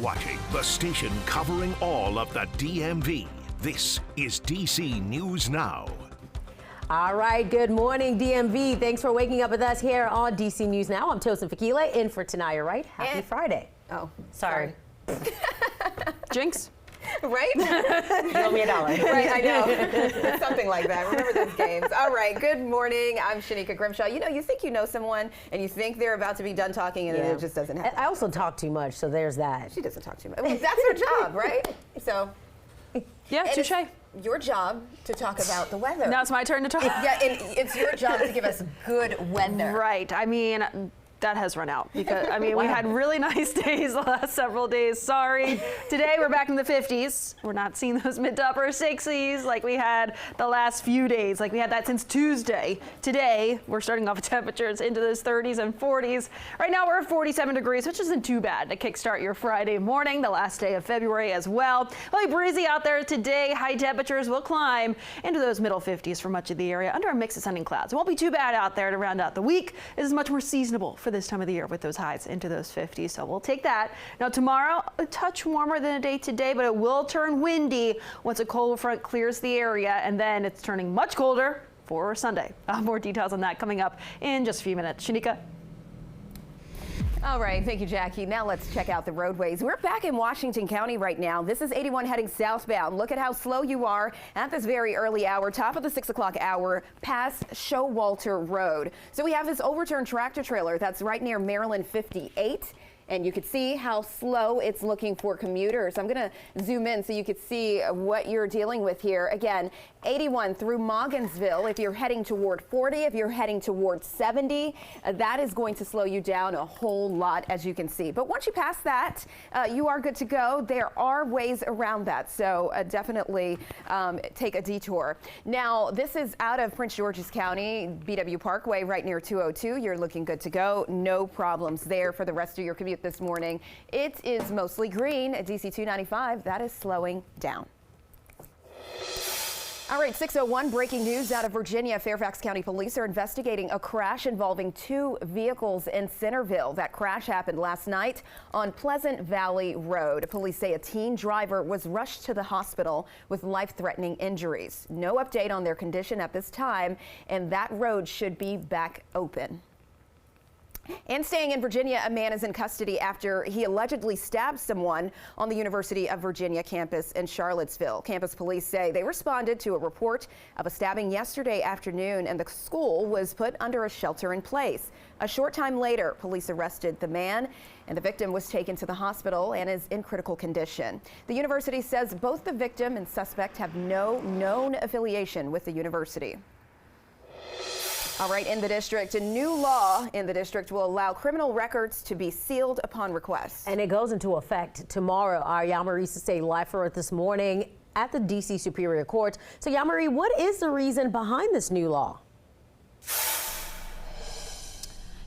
watching the station covering all of the DMV. This is DC News Now. All right, good morning, DMV. Thanks for waking up with us here on DC News Now. I'm Tosin Fakila, in for Tanaya Wright. Happy Friday. Oh, sorry. Jinx. Right? You owe me $1. Right, I know. Something like that. Remember those games. All right, good morning. I'm Shanika Grimshaw. You know, you think you know someone and you think they're about to be done talking and it just doesn't happen. I also talk too much, so there's that. She doesn't talk too much. Well, that's her job, right? So. Yeah, touche. Your job to talk about the weather. Now it's my turn to talk. Yeah, and it's your job to give us good weather. Right. I mean, that has run out because, I mean, we had really nice days the last several days. Sorry. Today we're back in the 50s. We're not seeing those mid to upper 60s like we had the last few days. Like we had that since Tuesday. Today we're starting off with temperatures into those 30s and 40s. Right now we're at 47 degrees, which isn't too bad to kickstart your Friday morning, the last day of February as well. It'll be breezy out there today. High temperatures will climb into those middle 50s for much of the area under a mix of sun and clouds. It won't be too bad out there to round out the week. It is much more seasonable for this time of the year with those highs into those 50s. So we'll take that. Now tomorrow, a touch warmer than a day today, but it will turn windy once a cold front clears the area, and then it's turning much colder for Sunday. More details on that coming up in just a few minutes. Shanika. All right, thank you, Jackie. Now let's check out the roadways. We're back in Washington County right now. This is 81 heading southbound. Look at how slow you are at this very early hour, top of the 6 o'clock hour, past Showalter Road. So we have this overturned tractor trailer that's right near Maryland 58. And you can see how slow it's looking for commuters. I'm going to zoom in so you can see what you're dealing with here. Again, 81 through Mogginsville. If you're heading toward 40, if you're heading toward 70, that is going to slow you down a whole lot, as you can see. But once you pass that, you are good to go. There are ways around that, so definitely take a detour. Now, this is out of Prince George's County, BW Parkway, right near 202. You're looking good to go. No problems there for the rest of your commute this morning. It is mostly green at DC 295. That is slowing down. All right, 6:01 breaking news out of Virginia. Fairfax County Police are investigating a crash involving two vehicles in Centerville. That crash happened last night on Pleasant Valley Road. Police say a teen driver was rushed to the hospital with life-threatening injuries. No update on their condition at this time, and that road should be back open. And staying in Virginia, a man is in custody after he allegedly stabbed someone on the University of Virginia campus in Charlottesville. Campus police say they responded to a report of a stabbing yesterday afternoon, and the school was put under a shelter in place. A short time later, police arrested the man, and the victim was taken to the hospital and is in critical condition. The university says both the victim and suspect have no known affiliation with the university. All right, in the district, a new law in the district will allow criminal records to be sealed upon request. And it goes into effect tomorrow. Our Yamarisa stayed live for it this morning at the D.C. Superior Court. So, Yamari, what is the reason behind this new law?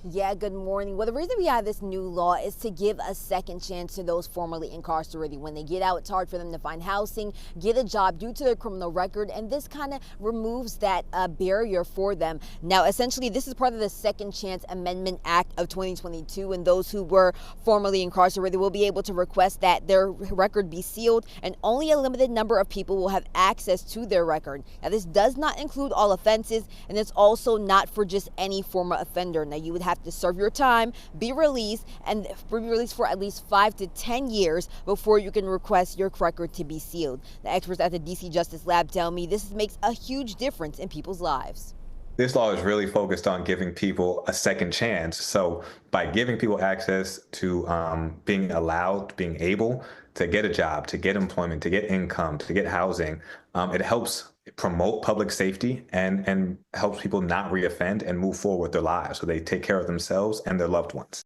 Yeah, good morning. Well, the reason we have this new law is to give a second chance to those formerly incarcerated. When they get out, it's hard for them to find housing, get a job due to their criminal record, and this kind of removes that barrier for them. Now, essentially, this is part of the Second Chance Amendment Act of 2022, and those who were formerly incarcerated will be able to request that their record be sealed, and only a limited number of people will have access to their record. Now, this does not include all offenses, and it's also not for just any former offender. Now, you would have to serve your time, be released, and be released for at least 5 to 10 years before you can request your record to be sealed. The experts at the DC Justice Lab tell me this makes a huge difference in people's lives. This law is really focused on giving people a second chance. So by giving people access to being allowed, being able to get a job, to get employment, to get income, to get housing, it helps promote public safety and helps people not reoffend and move forward with their lives so they take care of themselves and their loved ones.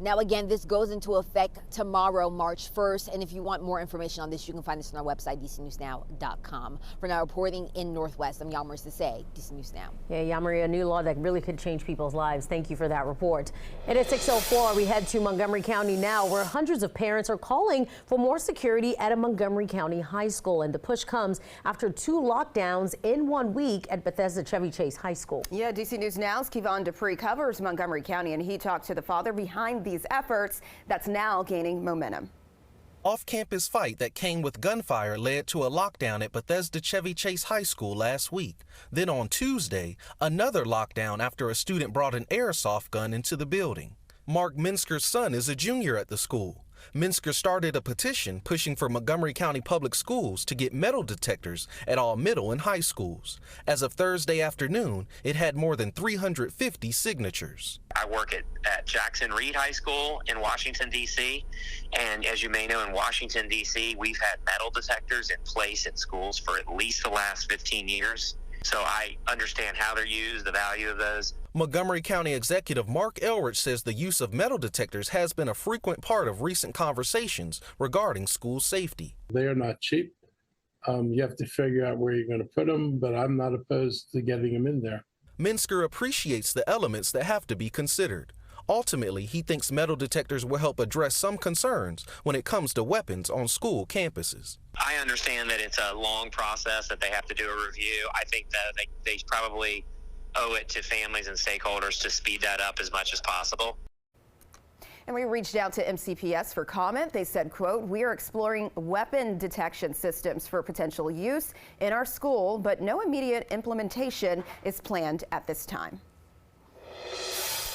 Now, again, this goes into effect tomorrow, March 1st. And if you want more information on this, you can find this on our website, dcnewsnow.com. For now, reporting in Northwest, I'm Yalmari Sase, DC News Now. Yeah, Yalmari, a new law that really could change people's lives. Thank you for that report. It is 6:04. We head to Montgomery County now, where hundreds of parents are calling for more security at a Montgomery County high school. And the push comes after 2 lockdowns in 1 week at Bethesda Chevy Chase High School. Yeah, DC News Now's Kevon Dupree covers Montgomery County, and he talked to the father behind these efforts that's now gaining momentum. Off-campus fight that came with gunfire led to a lockdown at Bethesda Chevy Chase High School last week. Then on Tuesday, another lockdown after a student brought an airsoft gun into the building. Mark Minsker's son is a junior at the school. Minsker started a petition pushing for Montgomery County Public Schools to get metal detectors at all middle and high schools. As of Thursday afternoon, it had more than 350 signatures. I work at Jackson Reed High School in Washington, D.C., and as you may know, in Washington, D.C., we've had metal detectors in place in schools for at least the last 15 years. So I understand how they're used, the value of those. Montgomery County Executive Mark Elrich says the use of metal detectors has been a frequent part of recent conversations regarding school safety. They are not cheap. You have to figure out where you're going to put them, but I'm not opposed to getting them in there. Minsker appreciates the elements that have to be considered. Ultimately, he thinks metal detectors will help address some concerns when it comes to weapons on school campuses. I understand that it's a long process, that they have to do a review. I think that they probably owe it to families and stakeholders to speed that up as much as possible. And we reached out to MCPS for comment. They said, quote, "We are exploring weapon detection systems for potential use in our school, but no immediate implementation is planned at this time."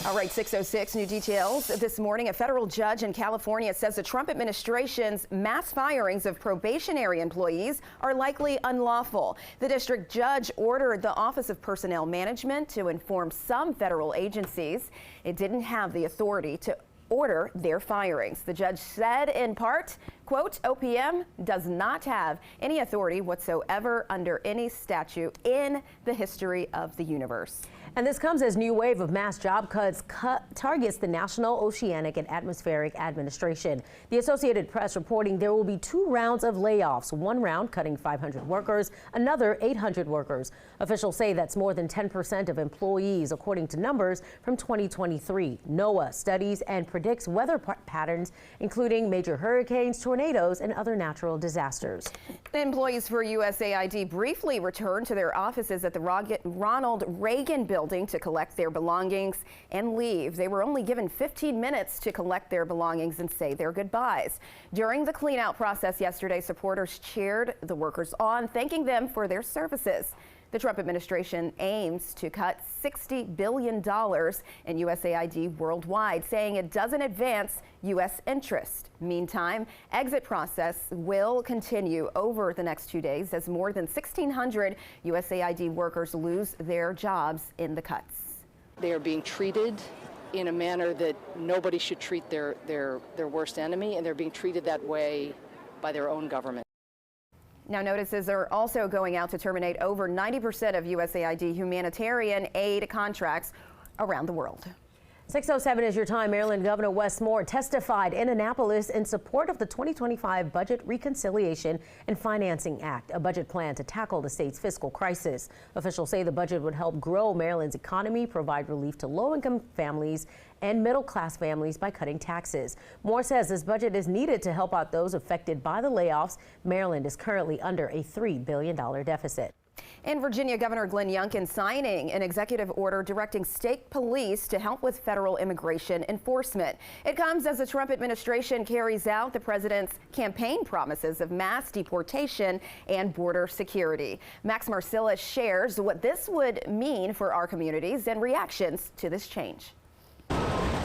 All right, 6:06, new details. This morning, a federal judge in California says the Trump administration's mass firings of probationary employees are likely unlawful. The district judge ordered the Office of Personnel Management to inform some federal agencies it didn't have the authority to order their firings. The judge said in part, quote, "OPM does not have any authority whatsoever under any statute in the history of the universe." And this comes as new wave of mass job cuts targets the National Oceanic and Atmospheric Administration. The Associated Press reporting there will be 2 rounds of layoffs, 1 round cutting 500 workers, another 800 workers. Officials say that's more than 10% of employees, according to numbers from 2023. NOAA studies and predicts weather patterns, including major hurricanes, tornadoes, and other natural disasters. The employees for USAID briefly returned to their offices at the Ronald Reagan building to collect their belongings and leave. They were only given 15 minutes to collect their belongings and say their goodbyes. During the clean-out process yesterday, supporters cheered the workers on, thanking them for their services. The Trump administration aims to cut $60 billion in USAID worldwide, saying it doesn't advance U.S. interest. Meantime, exit process will continue over the next 2 days as more than 1,600 USAID workers lose their jobs in the cuts. They are being treated in a manner that nobody should treat their worst enemy, and they're being treated that way by their own government. Now, notices are also going out to terminate over 90% of USAID humanitarian aid contracts around the world. 6:07 is your time. Maryland Governor Wes Moore testified in Annapolis in support of the 2025 Budget Reconciliation and Financing Act, a budget plan to tackle the state's fiscal crisis. Officials say the budget would help grow Maryland's economy, provide relief to low-income families and middle-class families by cutting taxes. Moore says this budget is needed to help out those affected by the layoffs. Maryland is currently under a $3 billion deficit. In Virginia, Governor Glenn Youngkin signing an executive order directing state police to help with federal immigration enforcement. It comes as the Trump administration carries out the president's campaign promises of mass deportation and border security. Max Marcellus shares what this would mean for our communities and reactions to this change.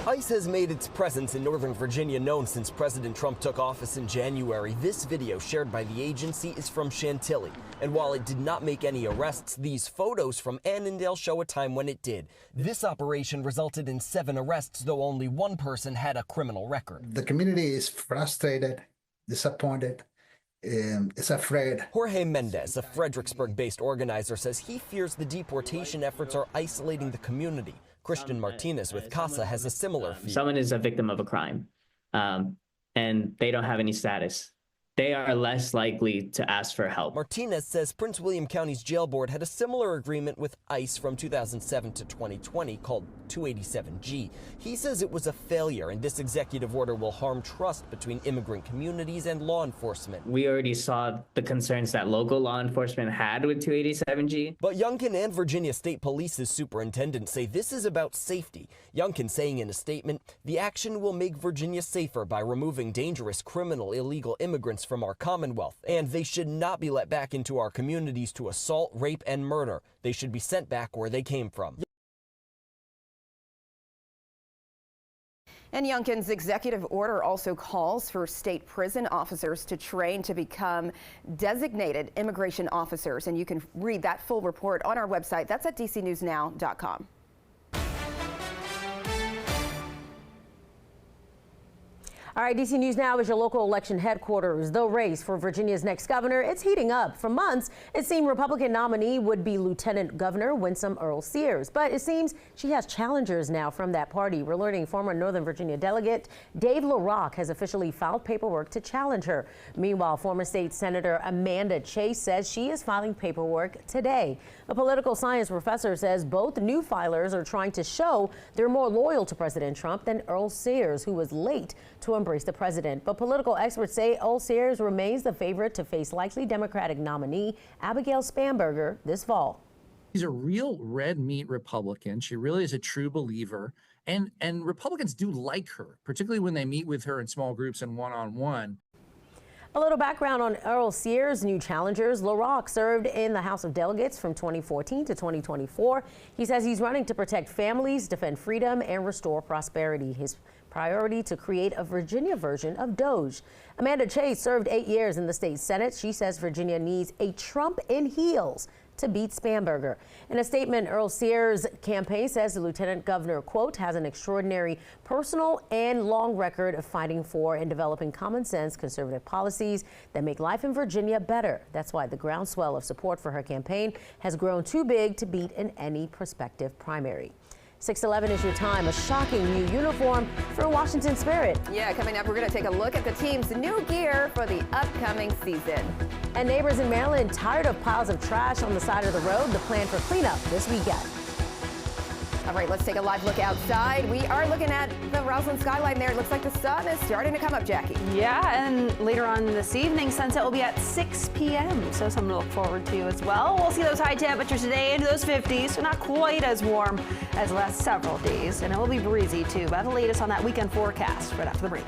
ICE has made its presence in Northern Virginia known since President Trump took office in January. This video shared by the agency is from Chantilly. And while it did not make any arrests, these photos from Annandale show a time when it did. This operation resulted in 7 arrests, though only 1 person had a criminal record. The community is frustrated, disappointed, is afraid. Jorge Mendez, a Fredericksburg-based organizer, says he fears the deportation efforts are isolating the community, Christian Martinez with CASA has a similar fear. Someone is a victim of a crime, and they don't have any status. They are less likely to ask for help. Martinez says Prince William County's jail board had a similar agreement with ICE from 2007 to 2020 called 287G. He says it was a failure, and this executive order will harm trust between immigrant communities and law enforcement. We already saw the concerns that local law enforcement had with 287G. But Youngkin and Virginia State Police's superintendent say this is about safety. Youngkin saying in a statement, the action will make Virginia safer by removing dangerous criminal illegal immigrants from our Commonwealth, and they should not be let back into our communities to assault, rape, and murder. They should be sent back where they came from. And Youngkin's executive order also calls for state prison officers to train to become designated immigration officers. And you can read that full report on our website. That's at dcnewsnow.com. All right, DC News Now is your local election headquarters. The race for Virginia's next governor, it's heating up. For months, it seemed Republican nominee would be Lieutenant Governor Winsome Earle-Sears, but it seems she has challengers now from that party. We're learning former Northern Virginia delegate Dave LaRock has officially filed paperwork to challenge her. Meanwhile, former state Senator Amanda Chase says she is filing paperwork today. A political science professor says both new filers are trying to show they're more loyal to President Trump than Earle-Sears, who was late to embrace the president. But political experts say Earle-Sears remains the favorite to face likely Democratic nominee Abigail Spanberger this fall. She's a real red meat Republican. She really is a true believer. And Republicans do like her, particularly when they meet with her in small groups and one-on-one. A little background on Earle-Sears' new challengers. LaRock served in the House of Delegates from 2014 to 2024. He says he's running to protect families, defend freedom, and restore prosperity. His priority to create a Virginia version of DOGE. Amanda Chase served 8 years in the state Senate. She says Virginia needs a Trump in heels to beat Spanberger. In a statement, Earle-Sears' campaign says the lieutenant governor, quote, has an extraordinary personal and long record of fighting for and developing common sense conservative policies that make life in Virginia better. That's why the groundswell of support for her campaign has grown too big to beat in any prospective primary. 6:11 is your time. A shocking new uniform for Washington Spirit. Yeah, coming up, we're going to take a look at the team's new gear for the upcoming season. And neighbors in Maryland tired of piles of trash on the side of the road. The plan for cleanup this weekend. All right, let's take a live look outside. We are looking at the Roslyn skyline there. It looks like the sun is starting to come up, Jackie. Yeah, and later on this evening, sunset will be at 6 p.m., so something to look forward to as well. We'll see those high temperatures today into those 50s, so not quite as warm as the last several days, and it will be breezy too. But the latest on that weekend forecast right after the break.